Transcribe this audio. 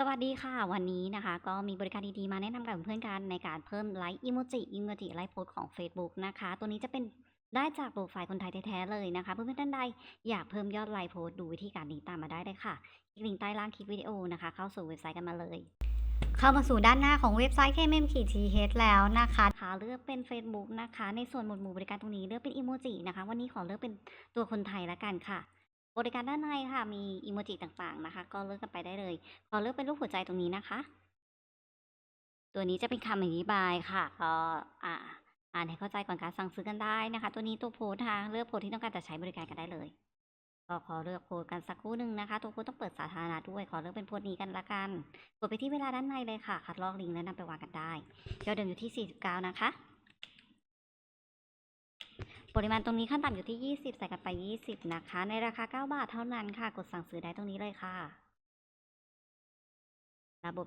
สวัสดีค่ะวันนี้นะคะก็มีบริการดีๆมาแนะนำกับเพื่อนกันในการเพิ่มไลค์อิโมจิไลค์โพสของเฟซบุ๊กนะคะตัวนี้จะเป็นได้จากโปรไฟล์คนไทยแท้ๆเลยนะคะเพื่อนๆท่านใดอยากเพิ่มยอดไลค์โพสดูวิธีการนี้ตามมาได้เลยค่ะคลิกลิงก์ใต้ล่างคลิปวิดีโอนะคะเข้าสู่เว็บไซต์กันมาเลยเข้ามาสู่ด้านหน้าของเว็บไซต์ KMM-TH แล้วนะคะเลือกเป็น Facebook นะคะในส่วนหมวดหมู่บริการตรงนี้เลือกเป็นอิโมจินะคะวันนี้ขอเลือกเป็นตัวคนไทยละกันค่ะบริการด้านในค่ะมีอิโมจิต่างๆนะคะก็เลือกกันไปได้เลย ขอเลือกเป็นรูปหัวใจตรงนี้นะคะ ตัวนี้จะเป็นคำอธิบายค่ะก็อ่าอ่านให้เข้าใจก่อนการสั่งซื้อกันได้นะคะ ตัวนี้ตัวโพสต์ค่ะเลือกโพสต์ที่ต้องการจะใช้บริการกันได้เลย ก็ขอเลือกโพสต์กันสักครู่หนึ่งนะคะตัวโพสต์ต้องเปิดสาธารณะด้วย ขอเลือกเป็นโพสต์นี้กันละกันกดไปที่เวลาด้านในเลยค่ะ คัดลอกลิงก์แล้วนำไปวางกันได้ยอดเดิมอยู่ที่49นะคะปริมาณตรงนี้ขั้นต่ำอยู่ที่20ใส่กันไป20นะคะในราคา9 บาทเท่านั้นค่ะกดสั่งซื้อได้ตรงนี้เลยค่ะ